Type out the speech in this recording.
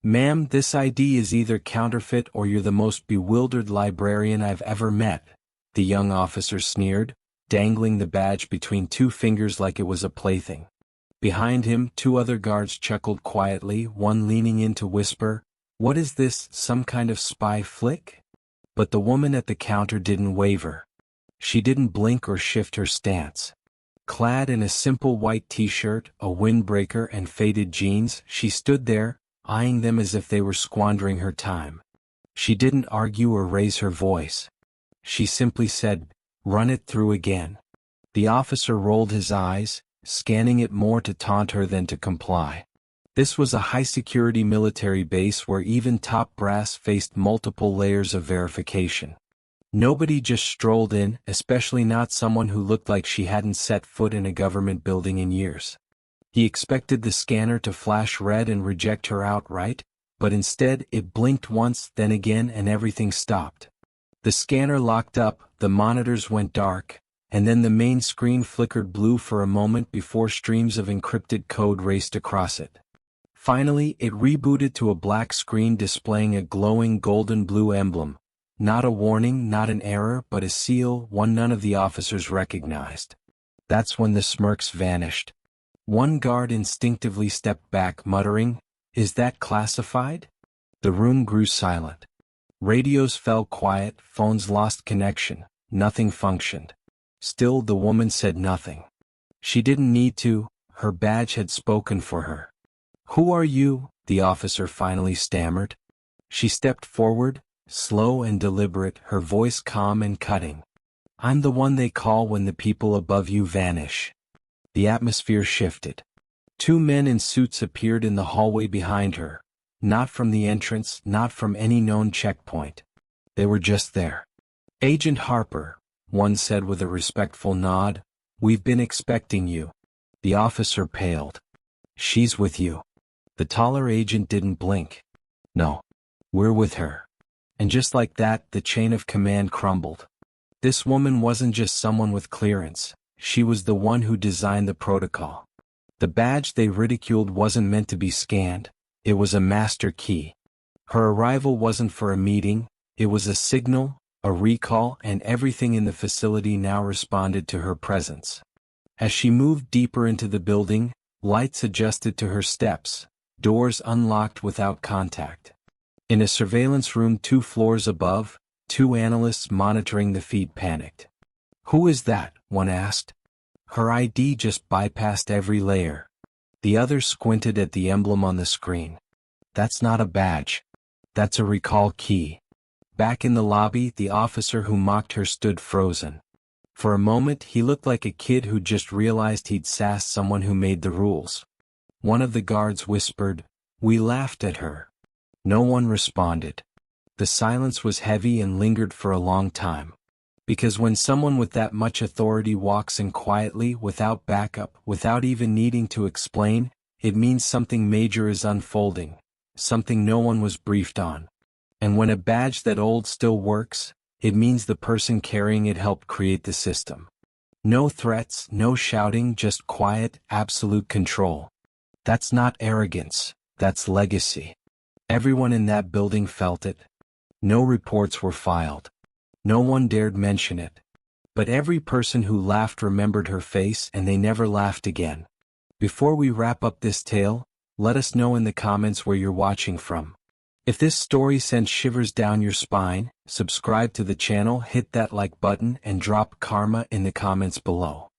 "Ma'am, this ID is either counterfeit or you're the most bewildered librarian I've ever met," the young officer sneered, dangling the badge between two fingers like it was a plaything. Behind him, two other guards chuckled quietly, one leaning in to whisper, "What is this, some kind of spy flick?" But the woman at the counter didn't waver. She didn't blink or shift her stance. Clad in a simple white t-shirt, a windbreaker and faded jeans, she stood there, eyeing them as if they were squandering her time. She didn't argue or raise her voice. She simply said, "Run it through again." The officer rolled his eyes, scanning it more to taunt her than to comply. This was a high-security military base where even top brass faced multiple layers of verification. Nobody just strolled in, especially not someone who looked like she hadn't set foot in a government building in years. He expected the scanner to flash red and reject her outright, but instead it blinked once, then again, and everything stopped. The scanner locked up, the monitors went dark, and then the main screen flickered blue for a moment before streams of encrypted code raced across it. Finally, it rebooted to a black screen displaying a glowing golden-blue emblem. Not a warning, not an error, but a seal, one none of the officers recognized. That's when the smirks vanished. One guard instinctively stepped back, muttering, "Is that classified?" The room grew silent. Radios fell quiet, phones lost connection, nothing functioned. Still, the woman said nothing. She didn't need to, her badge had spoken for her. "Who are you?" the officer finally stammered. She stepped forward, slow and deliberate, her voice calm and cutting. "I'm the one they call when the people above you vanish." The atmosphere shifted. Two men in suits appeared in the hallway behind her, not from the entrance, not from any known checkpoint. They were just there. "Agent Harper," one said with a respectful nod, "we've been expecting you." The officer paled. "She's with you." The taller agent didn't blink. "No. We're with her." And just like that, the chain of command crumbled. This woman wasn't just someone with clearance. She was the one who designed the protocol. The badge they ridiculed wasn't meant to be scanned. It was a master key. Her arrival wasn't for a meeting. It was a signal, a recall, and everything in the facility now responded to her presence. As she moved deeper into the building, lights adjusted to her steps, doors unlocked without contact. In a surveillance room 2 floors above, 2 analysts monitoring the feed panicked. "Who is that?" one asked. Her ID just bypassed every layer. The other squinted at the emblem on the screen. "That's not a badge. That's a recall key." Back in the lobby, the officer who mocked her stood frozen. For a moment, he looked like a kid who just realized he'd sassed someone who made the rules. One of the guards whispered, "We laughed at her." No one responded. The silence was heavy and lingered for a long time. Because when someone with that much authority walks in quietly, without backup, without even needing to explain, it means something major is unfolding, something no one was briefed on. And when a badge that old still works, it means the person carrying it helped create the system. No threats, no shouting, just quiet, absolute control. That's not arrogance, that's legacy. Everyone in that building felt it. No reports were filed. No one dared mention it. But every person who laughed remembered her face, and they never laughed again. Before we wrap up this tale, let us know in the comments where you're watching from. If this story sent shivers down your spine, subscribe to the channel, hit that like button, and drop karma in the comments below.